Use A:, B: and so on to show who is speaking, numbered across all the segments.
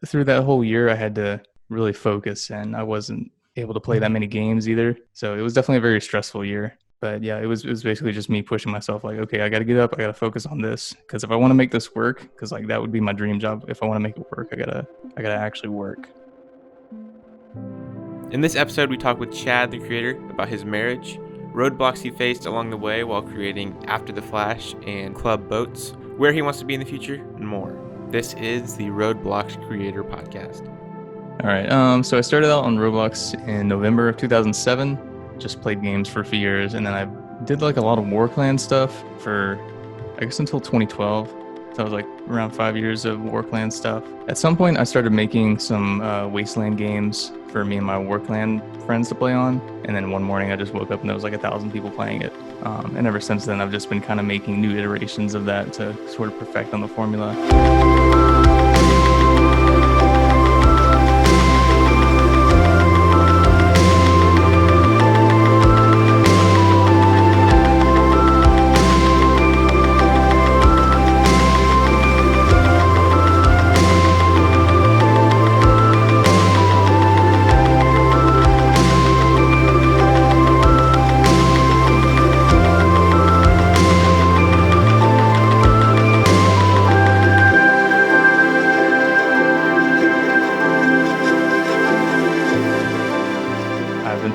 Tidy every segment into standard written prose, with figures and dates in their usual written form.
A: through that whole year, I had to really focus, and I wasn't able to play that many games either. So it was definitely a very stressful year. But yeah, it was basically just me pushing myself like, okay, I got to get up, I got to focus on this because if I want to make this work, because like that would be my dream job. If I want to make it work, I gotta actually work.
B: In this episode, we talk with Chad, the creator, about his marriage, roadblocks he faced along the way while creating After the Flash and Club Boats, where he wants to be in the future, and more. This is the Roadblocks Creator Podcast.
A: All right. So I started out on Roblox in November of 2007. Just played games for a few years, and then I did like a lot of WarClan stuff for, I guess, until 2012. So I was like around 5 years of WarClan stuff. At some point, I started making some Wasteland games for me and my WarClan friends to play on. And then one morning, I just woke up and there was like 1,000 people playing it. And ever since then, I've just been kind of making new iterations of that to sort of perfect on the formula.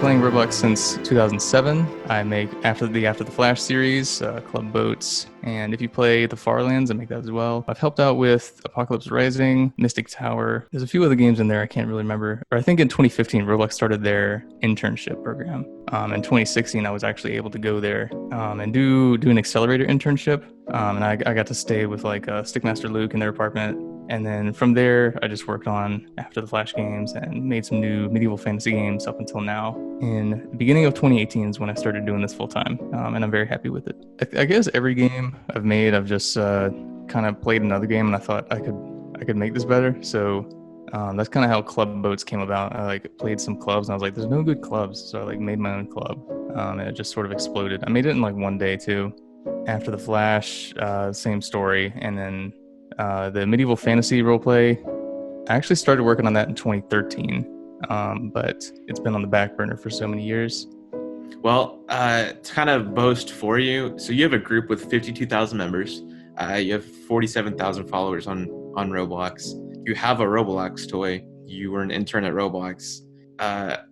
A: Playing Roblox since 2007. I make After the Flash series, Club Boats, and if you play the Farlands, I make that as well. I've helped out with Apocalypse Rising, Mystic Tower. There's a few other games in there I can't really remember. Or I think in 2015, Roblox started their internship program. In 2016, I was actually able to go there and do an accelerator internship. And I got to stay with like Stickmaster Luke in their apartment. And then from there, I just worked on After the Flash games and made some new medieval fantasy games up until now. In the beginning of 2018 is when I started doing this full time, and I'm very happy with it. I guess every game I've made, I've just kind of played another game, and I thought I could make this better. So that's kind of how Club Boats came about. I like played some clubs, and I was like, "There's no good clubs," so I like made my own club, and it just sort of exploded. I made it in like one day too. After the Flash, same story, and then the medieval fantasy roleplay, I actually started working on that in 2013, but it's been on the back burner for so many years.
B: Well, to kind of boast for you, so you have a group with 52,000 members. You have 47,000 followers on Roblox. You have a Roblox toy. You were an intern at Roblox.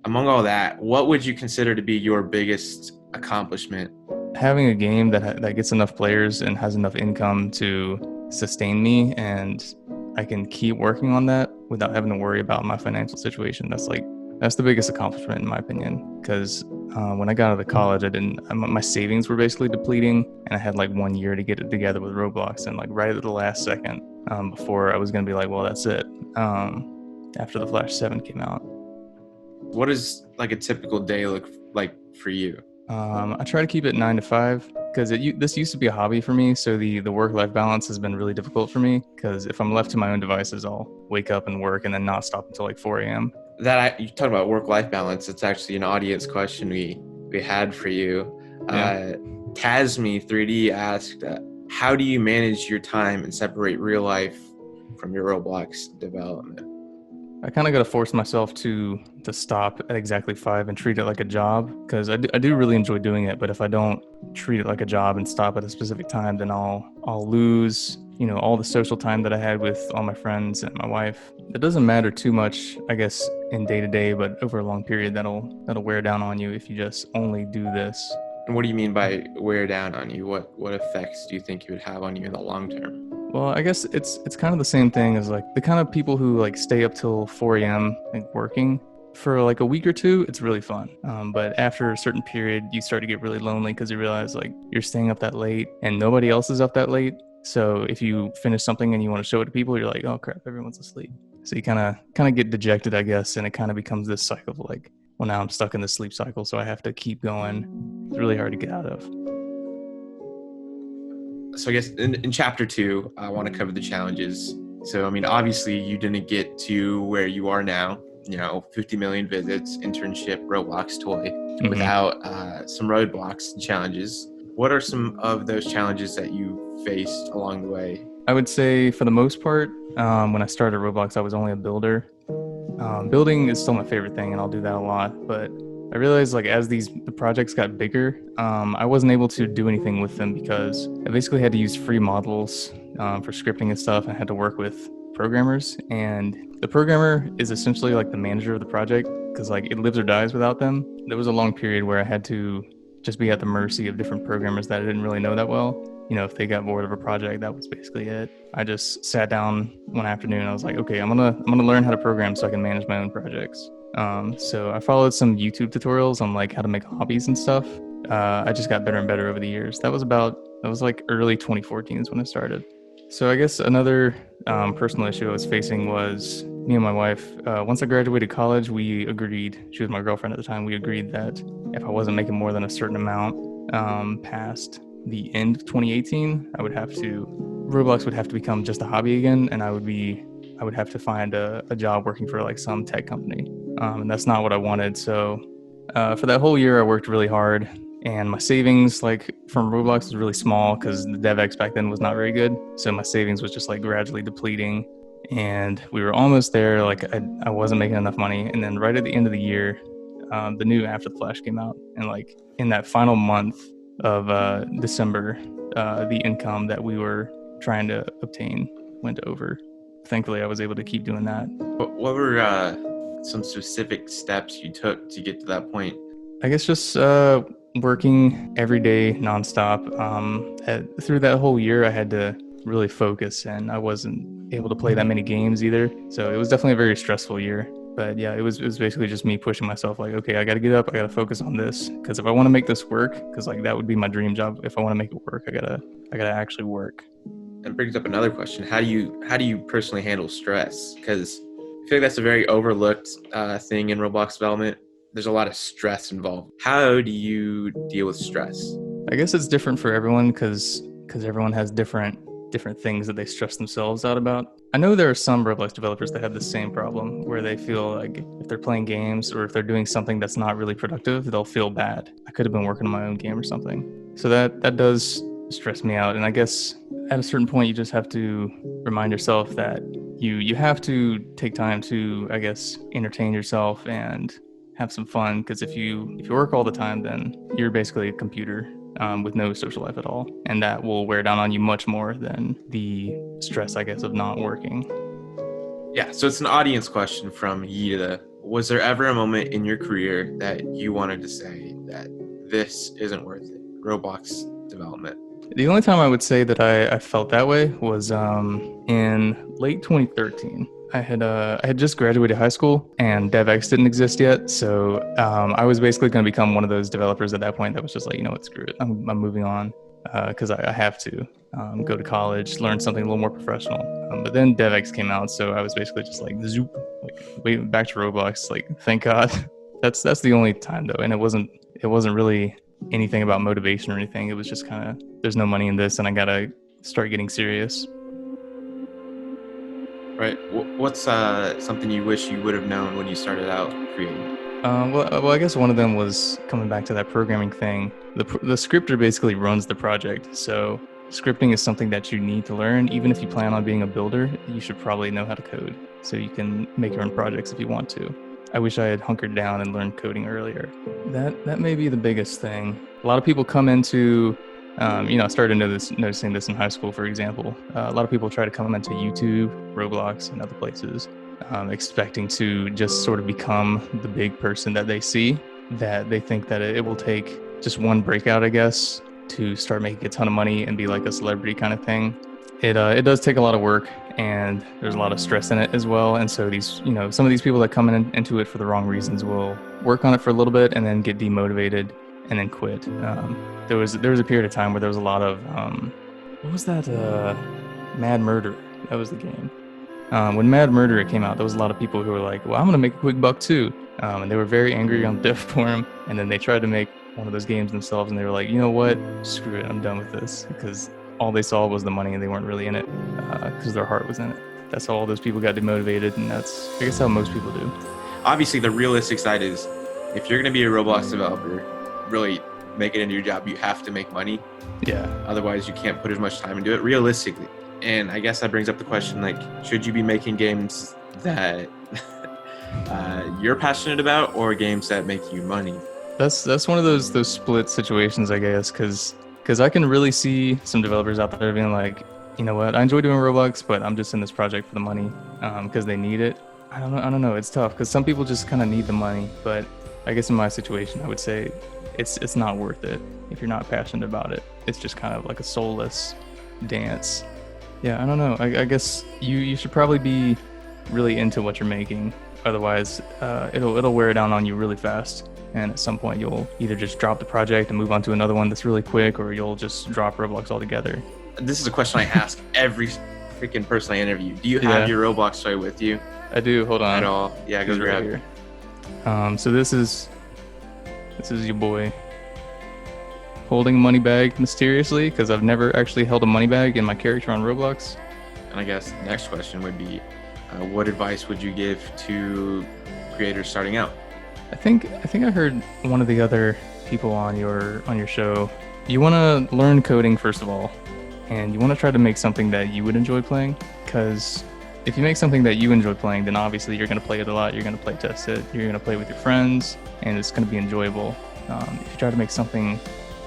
B: Among all that, what would you consider to be your biggest accomplishment?
A: Having a game that gets enough players and has enough income to sustain me, and I can keep working on that without having to worry about my financial situation. That's the biggest accomplishment in my opinion, because when I got out of college, my savings were basically depleting, and I had like 1 year to get it together with Roblox, and like right at the last second, before I was going to be like, well, that's it. After the Flash 7 came out.
B: What does like a typical day look like for you?
A: I try to keep it 9 to 5 because this used to be a hobby for me. So the work-life balance has been really difficult for me because if I'm left to my own devices, I'll wake up and work and then not stop until like 4 a.m.
B: You talk about work-life balance. It's actually an audience question we had for you.
A: Yeah.
B: Tasme3D asked, how do you manage your time and separate real life from your Roblox development?
A: I kind of got to force myself to stop at exactly 5 and treat it like a job because I do really enjoy doing it. But if I don't treat it like a job and stop at a specific time, then I'll lose, all the social time that I had with all my friends and my wife. It doesn't matter too much, I guess, in day to day, but over a long period, that'll wear down on you if you just only do this.
B: And what do you mean by wear down on you? What effects do you think it would have on you in the long term?
A: Well, I guess it's kind of the same thing as like the kind of people who like stay up till 4 a.m. like working for like a week or two. It's really fun. But after a certain period, you start to get really lonely because you realize like you're staying up that late and nobody else is up that late. So if you finish something and you want to show it to people, you're like, oh crap, everyone's asleep. So you kind of get dejected, I guess, and it kind of becomes this cycle of like, well, now I'm stuck in this sleep cycle, so I have to keep going. It's really hard to get out of.
B: So I guess in chapter 2, I want to cover the challenges. So, I mean, obviously you didn't get to where you are now, 50 million visits, internship, Roblox toy, without some roadblocks and challenges. What are some of those challenges that you faced along the way?
A: I would say for the most part, when I started Roblox, I was only a builder. Building is still my favorite thing, and I'll do that a lot. But I realized, like, as the projects got bigger, I wasn't able to do anything with them because I basically had to use free models for scripting and stuff. I had to work with programmers, and the programmer is essentially like the manager of the project because like it lives or dies without them. There was a long period where I had to just be at the mercy of different programmers that I didn't really know that well. If they got bored of a project, that was basically it. I just sat down one afternoon. I was like, okay, I'm gonna learn how to program so I can manage my own projects. So I followed some YouTube tutorials on like how to make hobbies and stuff. I just got better and better over the years. That was like early 2014 is when I started. So I guess another personal issue I was facing was me and my wife. Once I graduated college, we agreed. She was my girlfriend at the time. We agreed that if I wasn't making more than a certain amount past the end of 2018, Roblox would have to become just a hobby again, and I would have to find a job working for like some tech company, and that's not what I wanted. So for that whole year, I worked really hard, and my savings like from Roblox was really small because the DevX back then was not very good. So my savings was just like gradually depleting, and we were almost there. Like I wasn't making enough money, and then right at the end of the year, the new After the Flash came out, and like in that final month of December, the income that we were trying to obtain went over. Thankfully, I was able to keep doing that.
B: What were some specific steps you took to get to that point?
A: I guess just working every day nonstop. Through that whole year, I had to really focus, and I wasn't able to play that many games either. So it was definitely a very stressful year. But yeah, it was basically just me pushing myself like, okay, I got to get up, I got to focus on this because if I want to make this work, because like that would be my dream job. If I want to make it work, I gotta actually work.
B: And brings up another question: how do you personally handle stress? Because I feel like that's a very overlooked thing in Roblox development. There's a lot of stress involved. How do you deal with stress?
A: I guess it's different for everyone because everyone has different things that they stress themselves out about. I know there are some Roblox developers that have the same problem where they feel like if they're playing games or if they're doing something that's not really productive, they'll feel bad. I could have been working on my own game or something. So that does stress me out. And I guess at a certain point, you just have to remind yourself that you have to take time to, I guess, entertain yourself and have some fun. Because if you work all the time, then you're basically a computer with no social life at all. And that will wear down on you much more than the stress, I guess, of not working.
B: Yeah, so it's an audience question from Yida. Was there ever a moment in your career that you wanted to say that this isn't worth it, Roblox development?
A: The only time I would say that I felt that way was in late 2013. I had just graduated high school and DevX didn't exist yet, so I was basically going to become one of those developers at that point that was just like, you know what, screw it, I'm moving on because I have to go to college, learn something a little more professional. But then DevX came out, so I was basically just like zoop, like wait, back to Roblox. Like thank God. That's the only time though, and it wasn't really anything about motivation or anything. It was just kind of there's no money in this, and I gotta start getting serious.
B: Right. What's something you wish you would have known when you started out creating?
A: Well, I guess one of them was coming back to that programming thing. The scripter basically runs the project, so scripting is something that you need to learn. Even if you plan on being a builder, you should probably know how to code, so you can make your own projects if you want to. I wish I had hunkered down and learned coding earlier. That may be the biggest thing. A lot of people come into I started noticing this in high school, for example. A lot of people try to come into YouTube, Roblox, and other places, expecting to just sort of become the big person that they see, that they think that it will take just one breakout, I guess, to start making a ton of money and be like a celebrity kind of thing. It does take a lot of work, and there's a lot of stress in it as well. And so some of these people that come into it for the wrong reasons will work on it for a little bit and then get demotivated and then quit. There was a period of time where there was a lot of what was that? Mad Murder. That was the game. When Mad Murderer came out, there was a lot of people who were like, "Well, I'm gonna make a quick buck too," and they were very angry on the dev forum. And then they tried to make one of those games themselves, and they were like, "You know what? Screw it. I'm done with this," because all they saw was the money, and they weren't really in it because their heart was in it. That's how all those people got demotivated, and that's, I guess, how most people do.
B: Obviously, the realistic side is if you're going to be a Roblox developer, really make it into your job, you have to make money.
A: Yeah.
B: Otherwise, you can't put as much time into it. Realistically, And I guess that brings up the question, like, should you be making games that you're passionate about, or games that make you money?
A: That's one of those split situations, I guess, because I can really see some developers out there being like, you know what, I enjoy doing Roblox, but I'm just in this project for the money, because they need it. I don't know. It's tough because some people just kind of need the money, but I guess in my situation, I would say it's not worth it if you're not passionate about it. It's just kind of like a soulless dance. Yeah, I don't know. I guess you should probably be really into what you're making. Otherwise, it'll wear down on you really fast. And at some point, you'll either just drop the project and move on to another one that's really quick, or you'll just drop Roblox altogether.
B: This is a question I ask every freaking person I interview. Do you have your Roblox toy with you?
A: I do. Hold on.
B: At all? Yeah, go grab
A: here. So this is your boy holding a money bag mysteriously, because I've never actually held a money bag in my character on Roblox.
B: And I guess the next question would be, what advice would you give to creators starting out?
A: I think I heard one of the other people on your show. You want to learn coding first of all, and you want to try to make something that you would enjoy playing, because if you make something that you enjoy playing, then obviously you're going to play it a lot, you're going to play test it, you're going to play with your friends, and it's going to be enjoyable. If you try to make something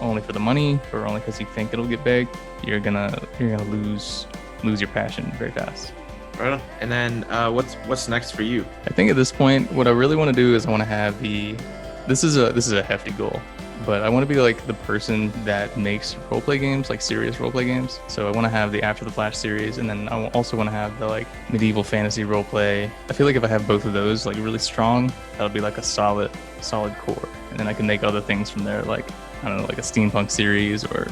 A: only for the money or only because you think it'll get big, you're gonna lose your passion very fast.
B: Right on. And then what's next for you?
A: I think at this point, what I really want to do is I want to have this is a hefty goal, but I want to be like the person that makes roleplay games, like serious roleplay games. So I want to have the After the Flash series, and then I also want to have the like medieval fantasy roleplay. I feel like if I have both of those like really strong, that'll be like a solid core, and then I can make other things from there, like I don't know, like a steampunk series or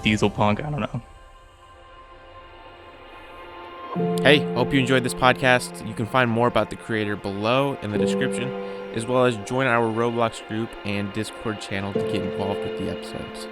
A: diesel punk. I don't know.
C: Hey, hope you enjoyed this podcast. You can find more about the creator below in the description, as well as join our Roblox group and Discord channel to get involved with the episodes.